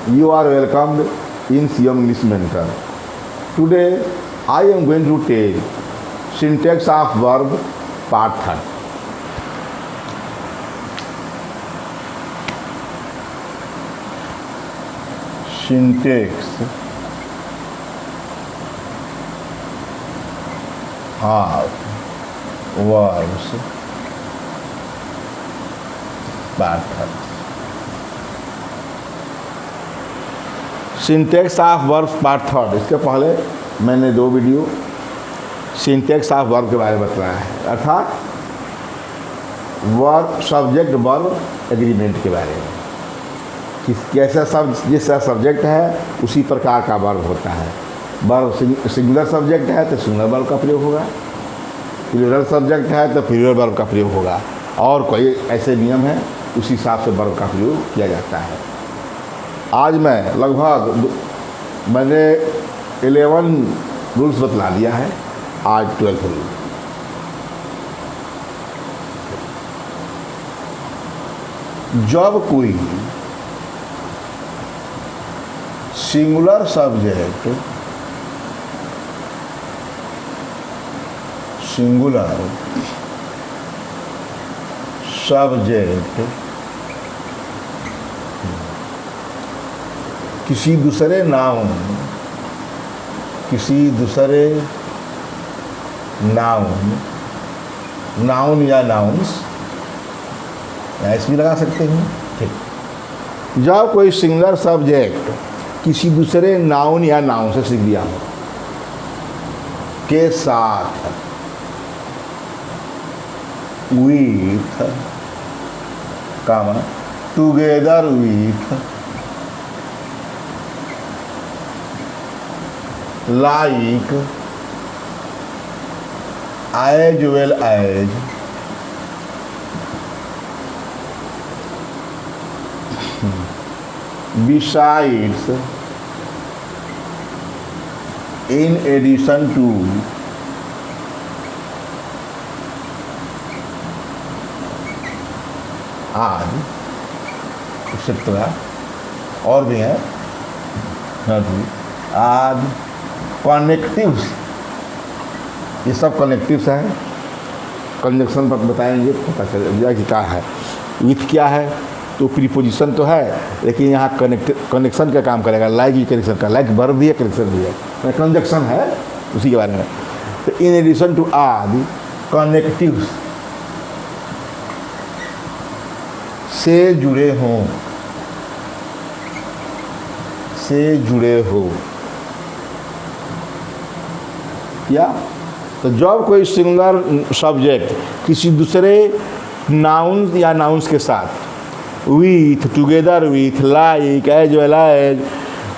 You are welcomed in Siam English Mentor. Today I am going to tell syntax of verb part 3. Syntax of verbs part 3. Syntax of verb part 3। इसके पहले मैंने 2 video syntax of verb के बारे में बताया है, अर्थात verb subject verb agreement के बारे में कि कैसा जैसा सब्जेक्ट है उसी प्रकार का वर्ब होता है। वर्ब सिंगुलर सब्जेक्ट है तो सिंगुलर वर्ब का प्रयोग होगा, प्लूरल सब्जेक्ट है तो प्लूरल वर्ब का प्रयोग होगा, और कोई ऐसे नियम है उसी हिसाब से वर्ब का प्रयोग किया जाता है। आज मैं लगभग मैंने 11 रूल्स बतला दिया है, आज 12th रूल। जब कोई सिंगुलर सब्जेक्ट किसी दूसरे नाउन या नाउन्स ऐसे भी लगा सकते हैं, ठीक। जब कोई सिंगुलर सब्जेक्ट किसी दूसरे नाउन या नाउन से सीख लिया हो के साथ with comma together with like as well as besides in addition to आदि एक्सेट्रा और भी है आदि कनेक्टिव्स। ये सब कनेक्टिव्स हैं, कंजक्शन पर बताएंगे पता चलेगा कि क्या है। विथ क्या है तो प्रीपोजिशन तो है, लेकिन यहाँ कनेक्शन का काम करेगा, लाइक ही कनेक्शन का, लाइक वर्ब भी है कनेक्शन भी है, कंजक्शन है उसी के बारे में। तो इन एडिशन टू आदि कनेक्टिव्स से जुड़े हो क्या। तो जब कोई सिंगुलर सब्जेक्ट किसी दूसरे नाउन या नाउन्स के साथ with together with like as well as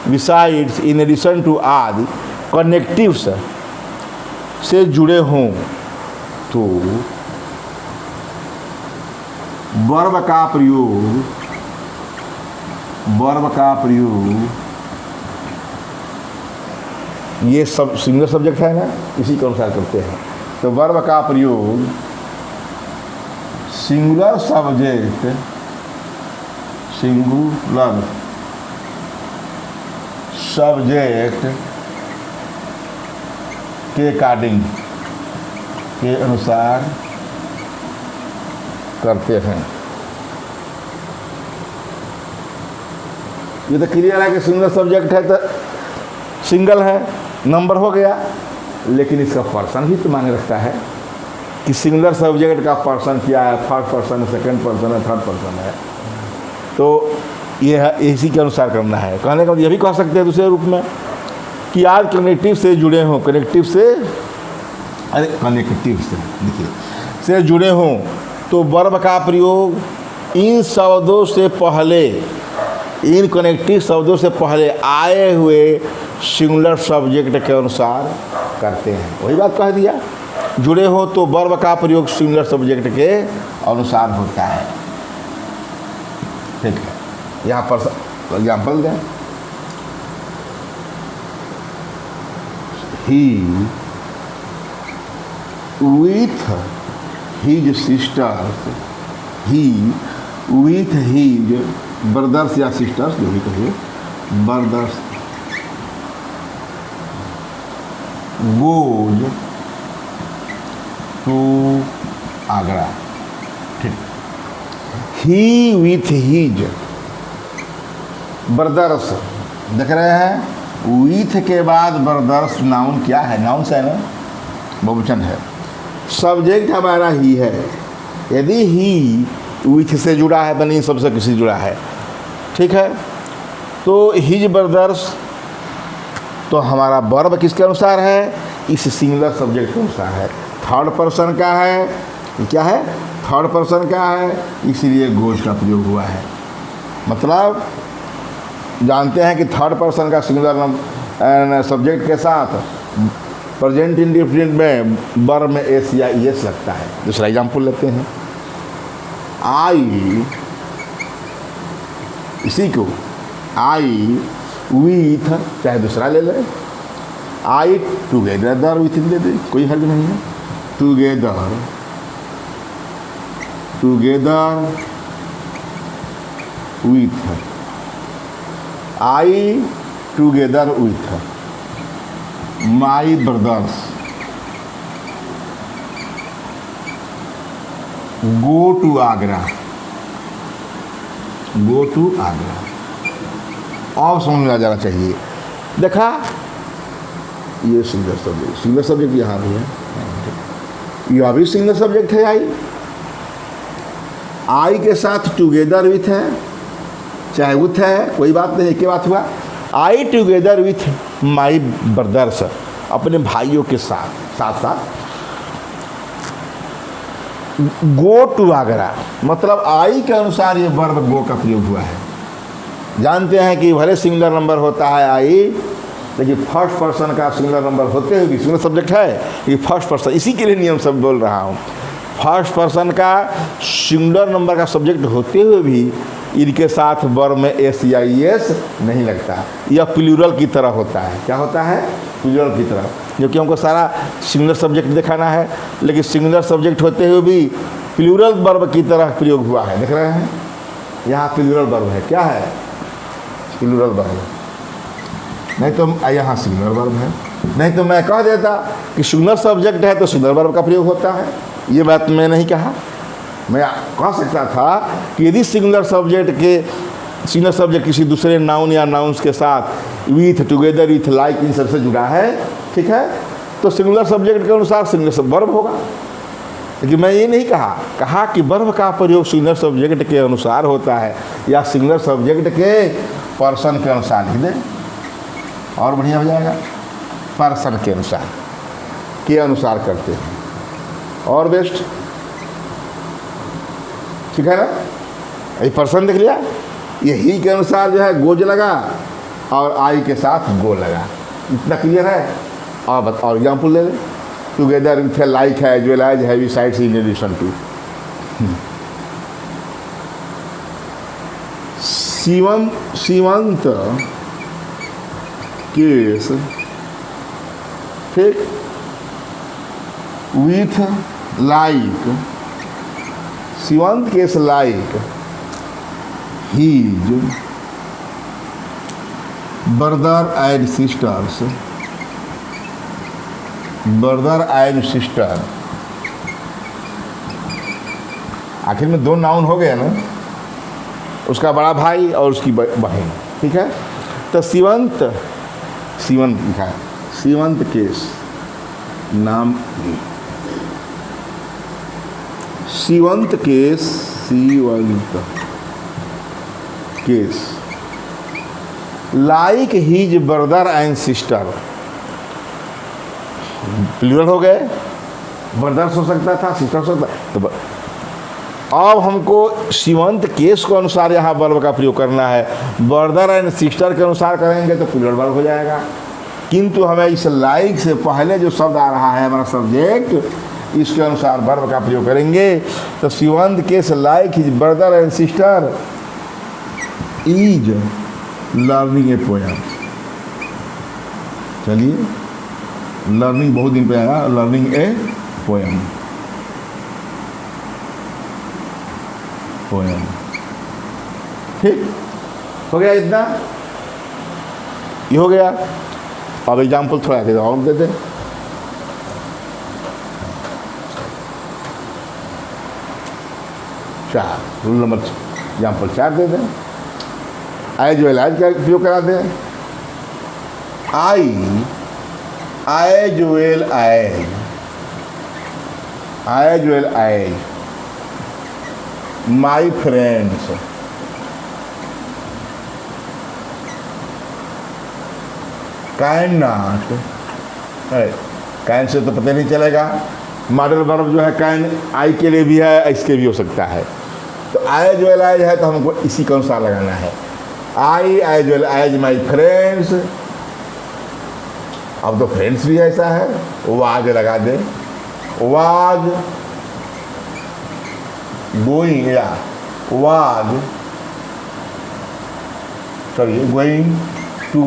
besides in addition to आदि कनेक्टिव्स से जुड़े हों तो वर्ब का प्रयोग ये सब सिंगुलर सब्जेक्ट है ना, इसी के अनुसार करते हैं। तो वर्ब का प्रयोग सिंगुलर सब्जेक्ट के अकॉर्डिंग के अनुसार करते हैं। ये तो क्लियर है कि सिंगुलर सब्जेक्ट है तो सिंगल है, नंबर हो गया, लेकिन इसका पर्सन भी तो मायने रखता है कि सिंगुलर सब्जेक्ट का पर्सन क्या है, फर्स्ट पर्सन है, सेकंड पर्सन है, थर्ड पर्सन है। तो ये है, इसी के अनुसार करना है। कहने का ये भी कह सकते हैं दूसरे रूप में कि आज कनेक्टिव से जुड़े हों, कनेक्टिव से जुड़े हों तो वर्ब का प्रयोग इन शब्दों से पहले, इन कनेक्टिव शब्दों से पहले आए हुए सिंगुलर सब्जेक्ट के अनुसार करते हैं। वही बात कह दिया, जुड़े हो तो वर्ब का प्रयोग सिंगुलर सब्जेक्ट के अनुसार होता है, ठीक है। यहाँ पर एग्जाम्पल दें, ही with his sisters, he with his brothers या sisters जो भी कहिए, brothers goes to आगरा। ठीक, he with his brothers, देख रहे हैं with के बाद brothers नाउन क्या है? नाउन है ना, बहुवचन है। सब्जेक्ट हमारा ही है। यदि ही विथ से जुड़ा है तो नहीं सबसे किसी जुड़ा है, ठीक है। तो हिज ब्रदर्स, तो हमारा वर्ब किसके अनुसार है? इस सिंगुलर सब्जेक्ट के अनुसार है। थर्ड पर्सन का है, ये क्या है? थर्ड पर्सन का है, इसलिए गोज का प्रयोग हुआ है। मतलब जानते हैं कि थर्ड पर्सन का सिंगुलर सब्जेक्ट के साथ प्रेजेंट इंडेफिनिट में वर्ब में एस या एस लगता है। दूसरा एग्जाम्पल लेते हैं, आई, इसी को आई विथ, चाहे दूसरा ले लें, आई टुगेदर विथ ले दे, कोई हर्ज नहीं है। Together, together with, I together with my brothers go to Agra, go to Agra. और समझ में आ जाना चाहिए। देखा, ये सिंगुलर सब्जेक्ट, सिंगुलर सब्जेक्ट यहाँ भी है, यह भी सिंगुलर सब्जेक्ट है। आई के साथ टुगेदर विथ है, चाहे विथ है, कोई बात नहीं, एक बात हुआ। आई टुगेदर विथ माई ब्रदर्स, अपने भाइयों के साथ साथ साथ गो टू आगरा, मतलब आई के अनुसार ये वर्ब गो का प्रयोग हुआ है। जानते हैं कि भले सिंगुलर नंबर होता है आई, लेकिन फर्स्ट पर्सन का सिंगुलर नंबर होते हुए भी सिंगुलर सब्जेक्ट है, ये फर्स्ट पर्सन, इसी के लिए नियम सब बोल रहा हूँ। फर्स्ट पर्सन का सिंगुलर नंबर का सब्जेक्ट होते हुए भी इनके साथ वर्ब में एस या एस नहीं लगता। यह प्लूरल की तरह होता है। क्या होता है? प्लूरल की तरह, क्योंकि हमको सारा सिंगुलर सब्जेक्ट दिखाना है, लेकिन सिंगुलर सब्जेक्ट होते हुए भी प्लूरल वर्ब की तरह प्रयोग हुआ है। देख रहे हैं, यहाँ प्लूरल वर्ब है। क्या है? Plural verb. नहीं तो यहाँ सिंगुलर वर्ब है। नहीं तो मैं कह देता कि सिंगुलर सब्जेक्ट है तो सिंगुलर वर्ब का प्रयोग होता है। ये बात मैं नहीं कहा। मैं कह सकता था कि यदि सिंगुलर सब्जेक्ट किसी दूसरे नाउन या नाउन्स के साथ विथ, टुगेदर विथ, लाइक, इन सबसे जुड़ा है, ठीक है, तो सिंगुलर सब्जेक्ट के अनुसार सिंगुलर वर्ब होगा। लेकिन मैं ये नहीं कहा कि वर्ब का प्रयोग सिंगुलर सब्जेक्ट के अनुसार होता है या सिंगुलर सब्जेक्ट के पर्सन के अनुसार लिख दें, और बढ़िया हो जाएगा। पर्सन के अनुसार करते हैं और बेस्ट, ठीक है ना। ये पर्सन देख लिया, ये ही के अनुसार जो है गोज लगा और आई के साथ गो लगा। इतना क्लियर है। और एग्जाम्पल ले लें, टुगेदर विथ लाइक है, as well as heavy sides in addition to. Seemant case, ठीक, with like, Seemant case like his brother and sisters, brother and sister. आखिर में दो नाउन हो गया ना, उसका बड़ा भाई और उसकी बहन, ठीक है। तो सीमंत लिखा है, सीमंत केस नाम, Seemant case like his brother and sister. Plural हो गए, ब्रदर्स हो सकता था, सिस्टर्स हो सकता। तो अब हमको सीमंत केस को अनुसार यहाँ वर्ब का प्रयोग करना है। ब्रदर एंड सिस्टर के अनुसार करेंगे तो प्लूरल वर्ब हो जाएगा। किंतु हमें इस लाइक से पहले जो शब्द आ रहा है हमारा सब्जेक्ट, इसके अनुसार वर्ब का प्रयोग करेंगे। तो Seemant case like his brother and sister is learning a poem. चलिए, लर्निंग बहुत दिन पे आया, लर्निंग ए पोएम, ठीक हो गया इतना। ये हो गया। अब एग्जाम्पल थोड़ा के और दे दें। चार, रूल नंबर एग्जाम्पल 4 दे दें। एज वेल एज का उपयोग करा दें। I as well as, as well as my friends, can not, can say तो पता नहीं चलेगा। मॉडल वर्ब जो है कैन आई के लिए भी है, इसके भी हो सकता है। तो एज वेल एज है तो हमको इसी के अनुसार लगाना है। I as well as my friends, अब तो फ्रेंड्स भी ऐसा है, वाज लगा दे। वाज गोइंग या was sorry going to,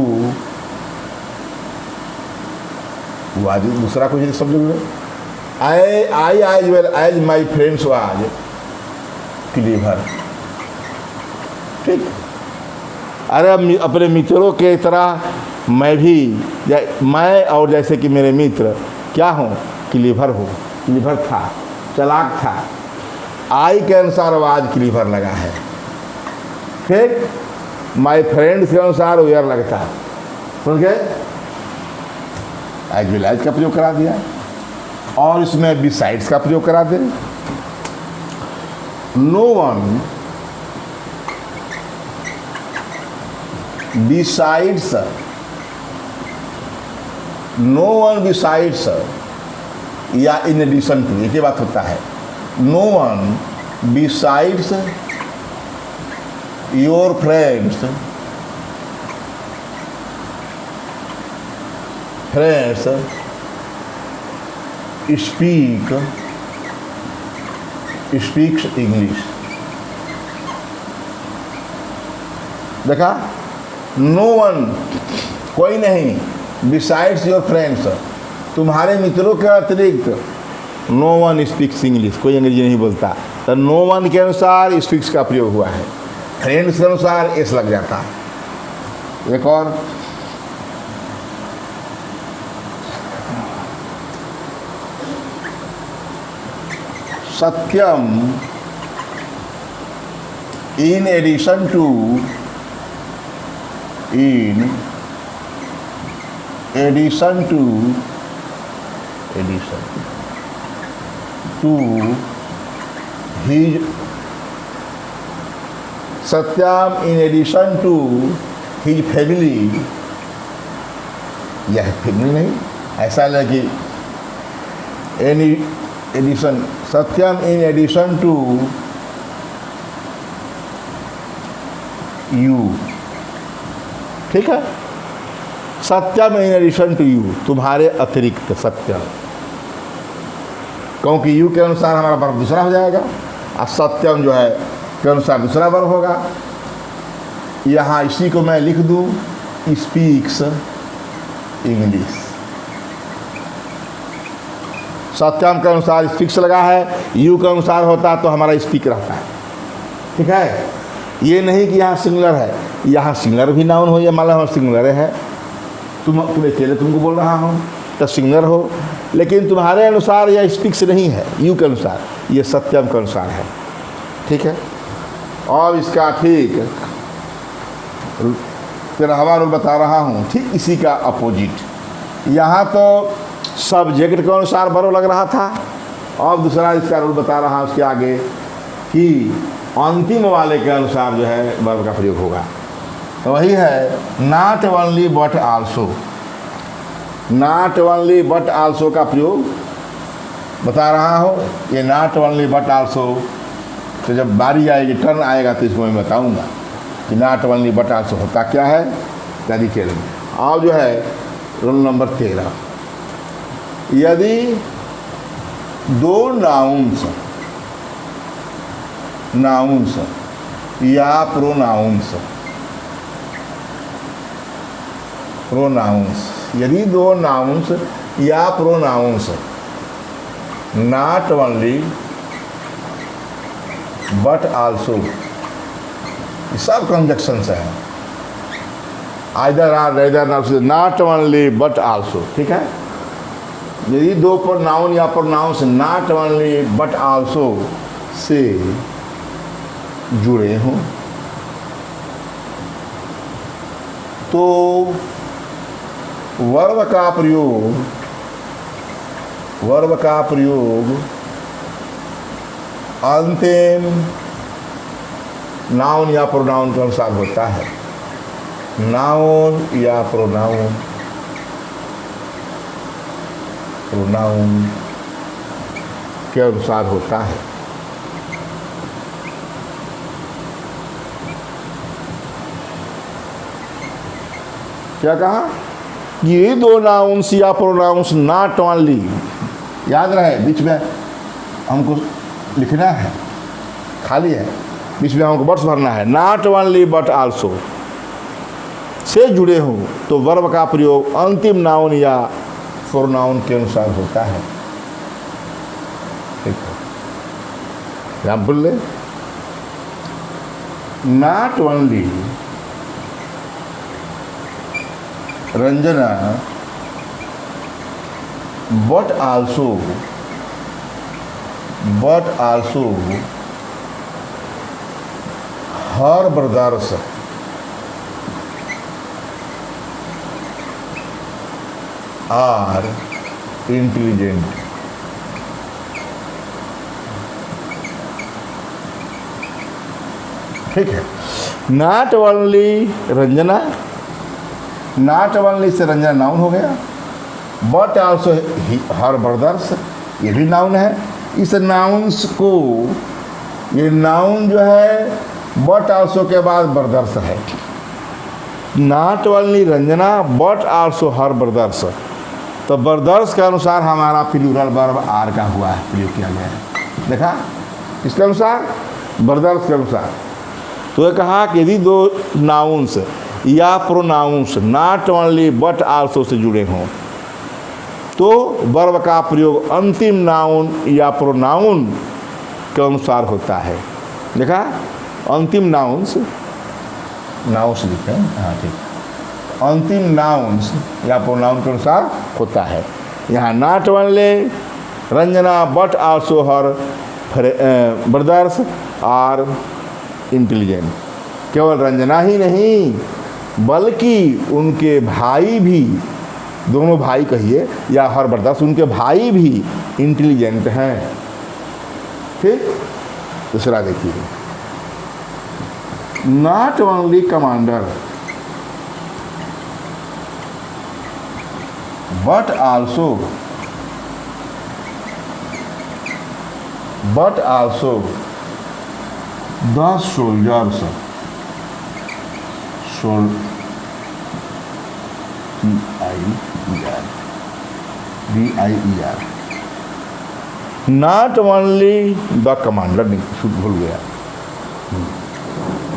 was दूसरा कुछ समझ। I as well as my friends was clever, ठीक। अरे अपने मित्रों के तरह मैं भी, मैं और जैसे कि मेरे मित्र क्या हूँ, क्लीवर हूँ। क्लीवर था, चालाक था। आई के अनुसार वाज क्लीवर लगा है, ठीक। माई फ्रेंड्स के अनुसार वेयर लगता है, समझ गए। एज वेल एज का प्रयोग करा दिया और इसमें बिसाइड्स का प्रयोग करा दे। No one besides, no one besides या इन एडिशन टू, एक ही बात होता है। No one besides your friends, friends speaks English. देखा, नो वन कोई नहीं, बिसाइड्स योर फ्रेंड्स तुम्हारे मित्रों के अतिरिक्त, नो वन स्पीक्स इंग्लिश, कोई अंग्रेजी नहीं बोलता। तो नो वन के अनुसार स्पीक्स का प्रयोग हुआ है, फ्रेंड्स के अनुसार एस लग जाता है। एक और, Satyam in addition to, in addition to, addition to his, Satyam in addition to his family, यह फैमिली नहीं, ऐसा लगे any addition, Satyam in addition to you, ठीक है। Satyam in addition to you, तुम्हारे अतिरिक्त सत्यम, क्योंकि यू के अनुसार हमारा वर्ब दूसरा हो जाएगा और सत्यम जो है के अनुसार दूसरा वर्ब होगा। यहाँ इसी को मैं लिख दूँ, स्पीक्स इंग्लिश। सत्यम के अनुसार स्पीक्स लगा है, यू के अनुसार होता तो हमारा स्पीक रहता है, ठीक है। ये नहीं कि यहाँ सिंगुलर है, यहाँ सिंगुलर भी नाउन हो, या मान लो सिंगुलर है, तुम अकेले तुमको बोल रहा हूँ तो सिंगुलर हो, लेकिन तुम्हारे अनुसार यह स्पीक्स नहीं है, यू के अनुसार, ये सत्यम के अनुसार है, ठीक है। और इसका ठीक फिर हवा रूल बता रहा हूँ, ठीक इसी का अपोजिट। यहाँ तो सब्जेक्ट के अनुसार वर्ब लग रहा था, और दूसरा इसका रूल बता रहा हूँ उसके आगे कि अंतिम वाले के अनुसार जो है वर्ब का प्रयोग होगा। तो वही है not only but also, not only but also का प्रयोग बता रहा हूँ। ये नॉट ओनली बट आल्सो, तो जब बारी आएगी, टर्न आएगा, तो इसको मैं बताऊँगा कि नॉट ओनली बट आल्सो होता क्या है, क्या डिटेल में। अब जो है रूल नंबर 13, यदि दो नाउन्स, नाउन्स या प्रोनाउंस, प्रोनाउंस, यदि दो नाउन्स या pronouns not only but also, सब कंजक्शंस हैं, either or rather not only but also, ठीक है। यदि दो प्रोनाउन या pronouns not only but also से जुड़े हों तो वर्ब का प्रयोग अंतिम नाउन या प्रोनाउन के अनुसार होता है। नाउन या प्रोनाउन के अनुसार होता है। क्या कहा? ये दो नाउन्स या प्रोनाउंस नॉट ओनली, याद रहे बीच में हमको लिखना है, खाली है, बीच में हमको बट्स भरना है। नॉट ओनली बट आल्सो से जुड़े हों तो वर्ब का प्रयोग अंतिम नाउन या प्रोनाउन के अनुसार होता है। ठीक है, एग्जाम्पल ले, not only Ranjana but also her brothers are intelligent। ठीक है, not only Ranjana, not only say Ranjana noun हो गया, बट आल्सो हर ब्रदर्स ये भी नाउन है। इस नाउन्स को, ये नाउन जो है बट आल्सो के बाद ब्रदर्स है। Not only Ranjana but also her brothers, तो ब्रदर्स के अनुसार हमारा प्लूरल वर्ब आर का हुआ है, प्रयोग किया गया है। देखा, इसके अनुसार, ब्रदर्स के अनुसार। तो ये कहा कि यदि दो नाउन्स या pronouns not only but also से जुड़े हों तो वर्ब का प्रयोग अंतिम नाउन या प्रोनाउन के अनुसार होता है। देखा, अंतिम नाउन्स लिखे, हाँ ठीक, अंतिम नाउन्स या प्रोनाउन के अनुसार होता है। यहाँ not only Ranjana but also her brothers are intelligent, केवल रंजना ही नहीं बल्कि उनके भाई भी, दोनों भाई कहिए या हर ब्रदर्स, उनके भाई भी इंटेलिजेंट हैं। ठीक, दूसरा देखिए, not only commander but also the soldiers, DIER, not only the commander, नहीं शुद्ध भूल गया,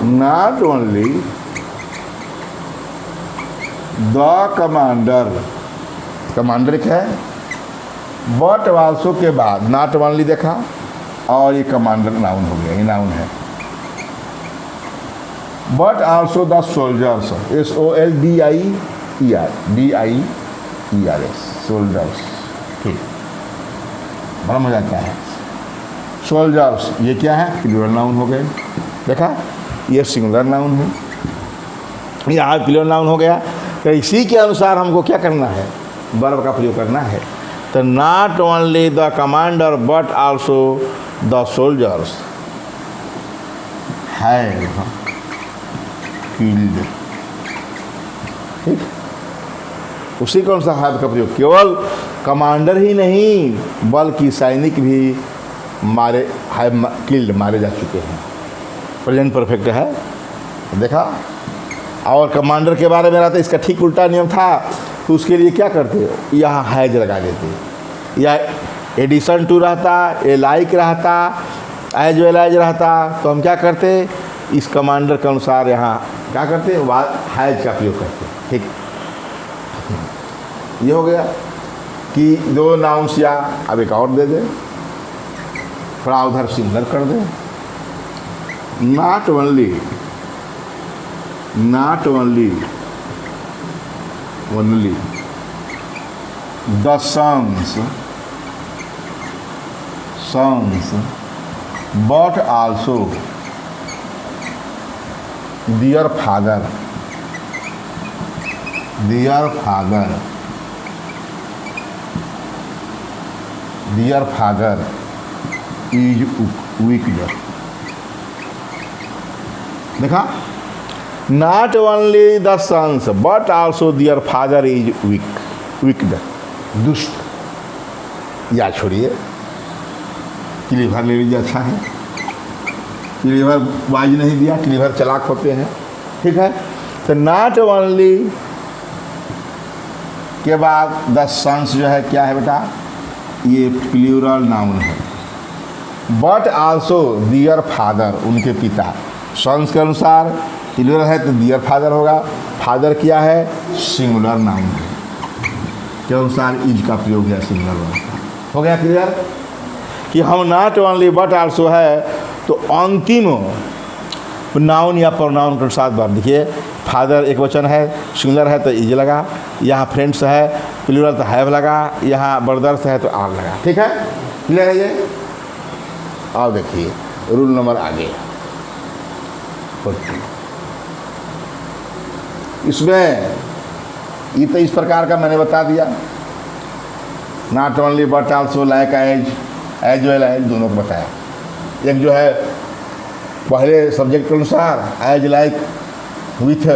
not only the commander, commander एक है, बट आल्सो के बाद नॉट ओनली देखा और ये कमांडर नाउन हो गया, ये नाउन है। But also the soldiers, SOLDIERS, soldiers. ठीक, बड़ा मजा आता है। सोल्जर्स ये क्या है? प्लूरल नाउन हो गए। देखा, ये सिंगुलर नाउन है, यहाँ प्लूरल नाउन हो गया। तो इसी के अनुसार हमको क्या करना है? वर्ब का प्रयोग करना है। तो not only the commander but also the soldiers have killed. ठीक, उसी के अनुसार हैव का प्रयोग, केवल कमांडर ही नहीं बल्कि सैनिक भी मारे, हैव किल्ड, मारे जा चुके हैं। प्रेजेंट परफेक्ट है। देखा, और कमांडर के बारे में रहता, इसका ठीक उल्टा नियम था, तो उसके लिए क्या करते, यहाँ हैज लगा देते, या एडिशन टू रहता, ए लाइक रहता, एज वेल एज रहता, तो हम क्या करते, इस कमांडर के अनुसार यहाँ क्या करते, हैज का प्रयोग करते। ठीक, ये हो गया कि दो नाउन्स, या अब एक और दे दे, थोड़ा उधर सिंगुलर कर दे। Not only only the sons but also their father is wicked. देखा, not only the sons but also their father is wicked, दुष्ट। या छोड़िए, क्लीवर ले लीजिए, अच्छा है, क्लीवर बाज नहीं दिया, क्लीवर चालाक होते हैं, ठीक है। तो नॉट ओनली के बाद द सन्स जो है क्या है बेटा, ये प्लूरल नाउन है, बट आल्सो दियर फादर, उनके पिता। सन्स के अनुसार प्लूरल है तो दियर फादर होगा, फादर क्या है, सिंगुलर नाउन है, के अनुसार इज का प्रयोग है सिंगुलर वर्ड। हो गया क्लियर कि हम नॉट ओनली बट आल्सो है तो अंतिम नाउन या प्रोनाउन के साथ बात। देखिए, फादर एक वचन है, सिंगुलर है तो इज लगा, यहाँ फ्रेंड्स है प्लूरल तो हैव लगा, यहाँ ब्रदर्स है तो आर लगा, ठीक है, क्लियर है ये। आओ देखिए रूल नंबर आगे, इसमें ये तो इस प्रकार का मैंने बता दिया, not only but also, like, as well as, दोनों को बताया। एक जो है पहले सब्जेक्ट के अनुसार as, like, with,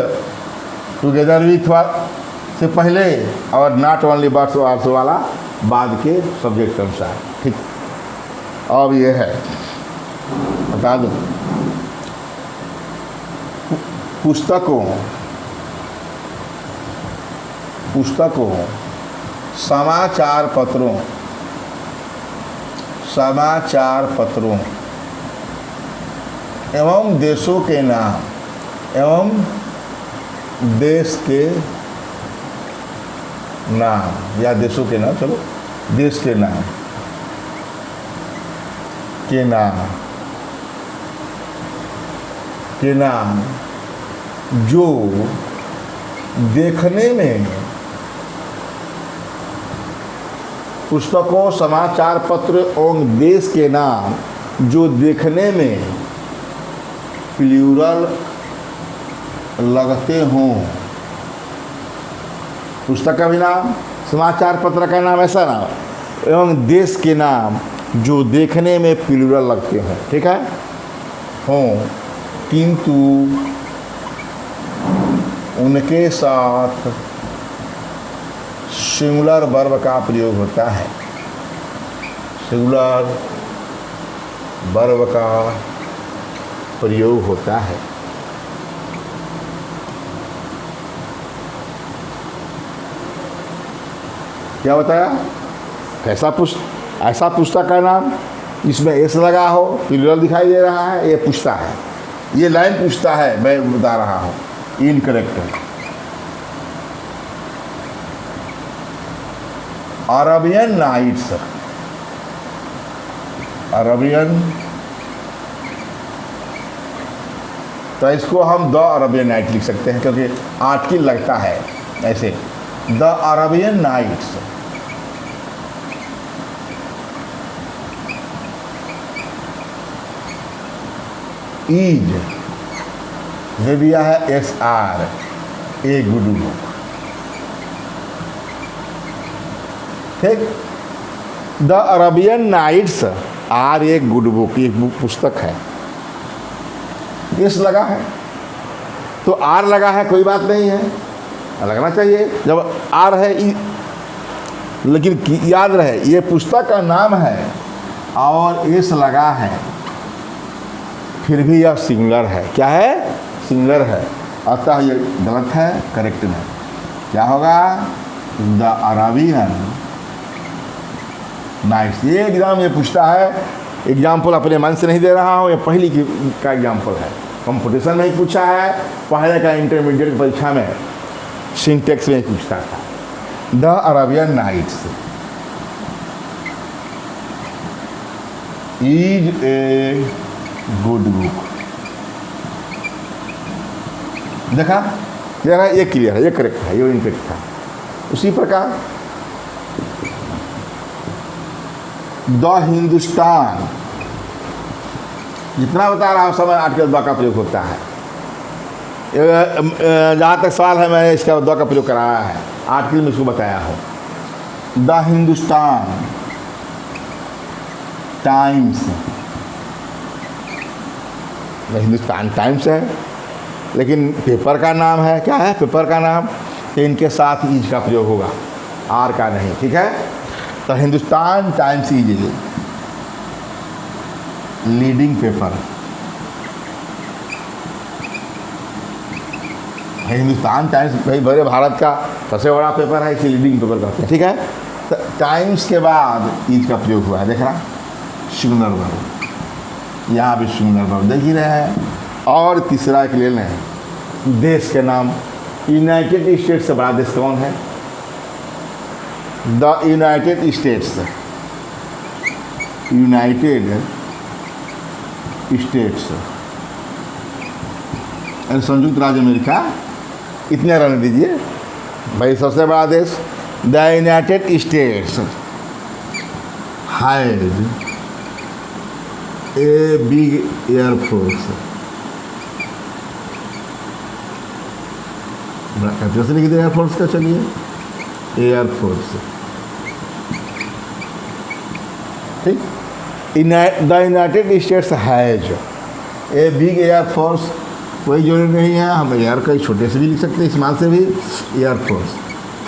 together with से पहले, और नॉट ओनली बट आल्सो वाला बाद के सब्जेक्ट के अनुसार, ठीक। अब ये है, बता दो, पुस्तकों, समाचार पत्रों एवं देशों के नाम, एवं देश के नाम, या देशों के नाम, चलो देश के नाम जो देखने में, पुस्तकों, समाचार पत्र एवं देश के नाम जो देखने में प्लूरल लगते हों। पुस्तक का भी नाम, समाचार पत्र का नाम, ऐसा नाम, एवं देश के नाम जो देखने में प्लूरल लगते हैं, ठीक है, हों, किंतु उनके साथ सिंगुलर वर्ब का प्रयोग होता है, सिंगुलर वर्ब का प्रयोग होता है। क्या बताया, कैसा ऐसा पुस्तक का नाम इसमें एस लगा हो, प्लूरल दिखाई दे रहा है, ये पूछता है, ये लाइन पूछता है, मैं बता रहा हूँ, इनकरेक्ट है। अरबियन नाइट्स, अरबियन, तो इसको हम द अरबियन नाइट लिख सकते हैं, क्योंकि आर्टिकल लगता है ऐसे, द अरबियन नाइट्स इज, दे दिया है SR, ए गुड बुक, ठीक। The Arabian nights are a good book, एक पुस्तक है, एस लगा है तो आर लगा है, कोई बात नहीं है, लगना चाहिए जब आर है, लेकिन याद रहे ये पुस्तक का नाम है और एस लगा है, फिर भी यह सिंगुलर है। क्या है, सिंगुलर है, अतः ये गलत है, करेक्ट नहीं। क्या होगा, द अरबियन नाइट्स। ये एग्जाम ये पूछता है, एग्जाम्पल अपने मन से नहीं दे रहा हूँ, ये पहली का एग्जाम्पल है, कंपटीशन में ही पूछा है, पहले का इंटरमीडिएट परीक्षा में सिंटेक्स में ही पूछता था। The Arabian nights is a good book. देखा, ये क्लियर है, ये करेक्ट है, ये इनकरेक्ट था। उसी प्रकार द हिंदुस्तान, जितना बता रहा हूँ समय आर्टिकल द का प्रयोग होता है। जहाँ तक सवाल है मैंने इसका द का प्रयोग कराया है, आर्टिकल में इसको बताया हूँ। The Hindustan times, the Hindustan times है, लेकिन पेपर का नाम है, क्या है पेपर का नाम, तो इनके साथ ईज का प्रयोग होगा, आर का नहीं, ठीक है। तो Hindustan times is leading paper, Hindustan times भाई बड़े भारत का सबसे बड़ा पेपर है, इसे लीडिंग पेपर कहते हैं, ठीक है। तो टाइम्स के बाद ईज का प्रयोग हुआ है, देख रहा सिंगुलर वर्ब, यहाँ भी सिंगुलर वर्ब देख ही रहे हैं। और तीसरा एक ले लें, देश के नाम, यूनाइटेड स्टेट्स से बड़ा देश कौन है? The United states, United states यानी संयुक्त राज्य अमेरिका, इतने रहने दीजिए भाई, सबसे बड़ा देश। The United states had a big air force, कैसे लिख दिया एयरफोर्स का, चलिए एयरफोर्स, ठीक। The United states has a big air force, कोई जरूरी नहीं है, हम एयर का छोटे से भी लिख सकते हैं, स्मॉल से भी एयरफोर्स।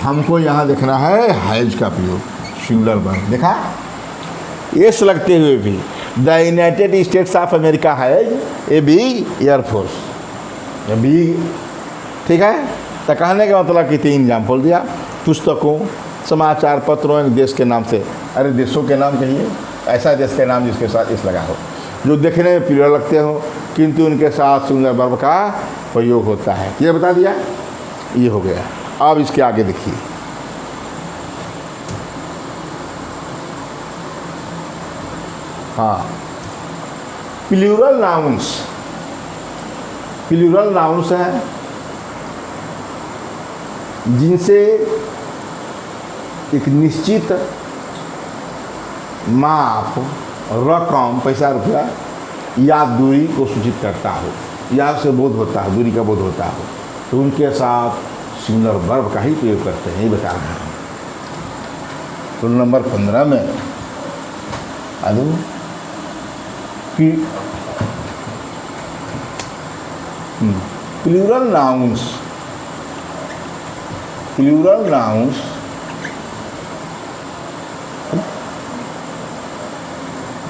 हमको यहाँ देखना है हैज का प्रयोग, सिंगुलर वर्ब, देखा एस लगते हुए भी। The United states of America has a big air force, big, ठीक है। तो कहने का मतलब कि 3 एग्जाम्पल दिया, पुस्तकों, समाचार पत्रों, एक देश के नाम से, अरे देशों के नाम कहिए, ऐसा देश के नाम जिसके साथ इस लगा हो, जो देखने में प्रिय लगते हो किंतु उनके साथ सिंगुलर वर्ब का प्रयोग होता है। ये बता दिया, ये हो गया। अब इसके आगे देखिए, हाँ, प्लूरल नाउन्स, प्लूरल नाउन्स हैं जिनसे एक निश्चित माप, रकम, पैसा रुपया या दूरी को सूचित करता हो, या उससे बोध होता है, दूरी का बोध होता हो, तो उनके साथ सिंगुलर वर्ब का ही प्रयोग करते हैं, ये बता रहे हैं। तो नंबर 15 में आलू कि प्लूरल नाउन्स, प्लूरल नाउन्स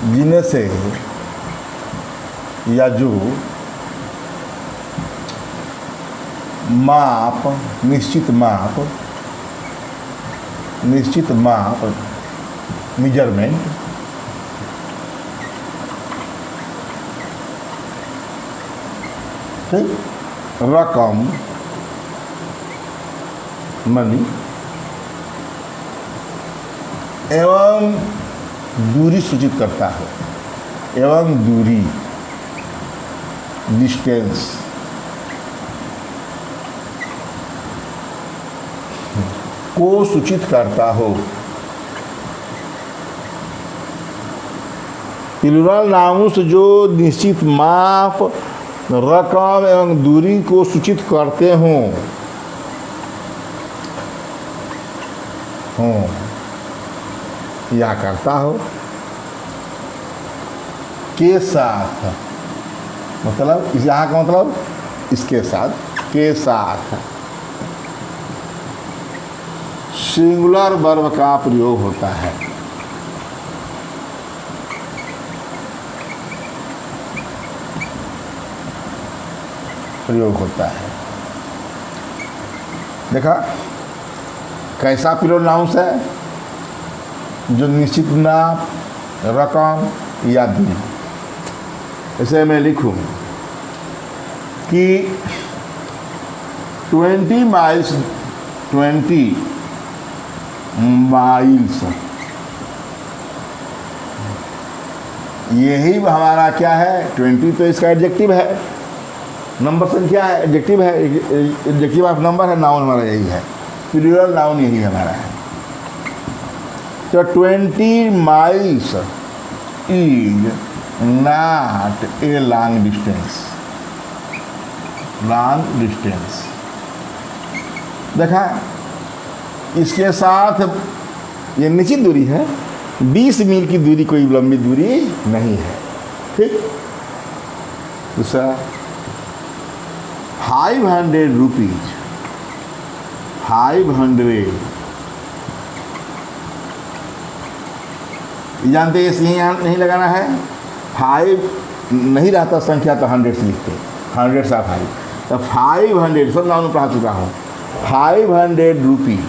जिनसे या जो माप, निश्चित माप, निश्चित माप, मेजरमेंट, ठीक, रकम, मनी, एवं दूरी सूचित करता है, एवं दूरी, डिस्टेंस, को सूचित करता हो। प्लूरल नाउन्स जो निश्चित माप, रकम एवं दूरी को सूचित करते हों, या करता हो, के साथ, मतलब इस यहाँ का मतलब इसके साथ, के साथ सिंगुलर वर्ब का प्रयोग होता है। प्रयोग होता है, देखा कैसा प्लूरल नाउन्स है? जो निश्चित नाप, रकम या दूरी। ऐसे मैं लिखूं कि 20 माइल्स, 20 माइल्स, यही हमारा क्या है? 20 तो इसका एडजेक्टिव है, नंबर संख्या है, एडजेक्टिव है, एडजेक्टिव ऑफ नंबर है, नाउन हमारा यही है। प्लूरल नाउन यही हमारा है। तो 20 miles is not a long distance. Long distance देखा, इसके साथ ये निश्चित दूरी है, 20 मील की दूरी कोई लंबी दूरी नहीं है। ठीक। दूसरा 500 रुपीज, 500 जानते हैं, इसलिए यहाँ नहीं लगाना है। 5 नहीं रहता संख्या तो 100 से लिखते, 100 से 5, तो 500 सब नाउन पढ़ा चुका हूँ। 500 रुपीज,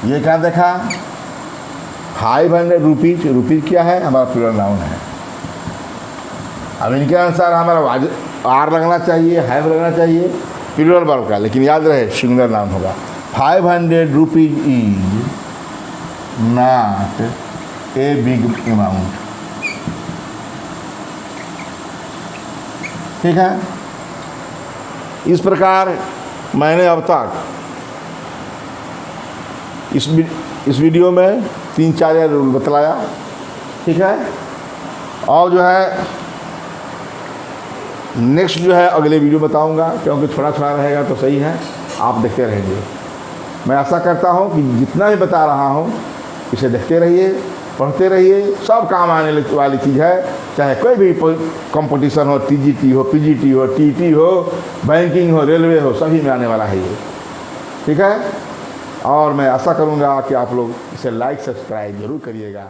ये क्या देखा, 500 रुपीज। रुपीज क्या है, हमारा प्लूरल नाउन है। अब इनके अनुसार हमारा आर लगना चाहिए, हैव लगना चाहिए प्लूरल वर्ब का, लेकिन याद रहे सिंगुलर नाउन होगा। 500 rupees is not a big amount. ठीक है। इस प्रकार मैंने अब तक इस वीडियो में 3-4 रूल बतलाया। ठीक है। और जो है नेक्स्ट जो है अगले वीडियो बताऊंगा, क्योंकि थोड़ा थोड़ा रहेगा तो सही है, आप देखते रहेंगे। मैं आशा करता हूं कि जितना भी बता रहा हूं इसे देखते रहिए, पढ़ते रहिए, सब काम आने वाली चीज़ है। चाहे कोई भी कंपटीशन हो, TGT हो, PGT हो, TT हो, बैंकिंग हो, रेलवे हो, सभी में आने वाला है ये। ठीक है। और मैं आशा करूंगा कि आप लोग इसे लाइक सब्सक्राइब जरूर करिएगा।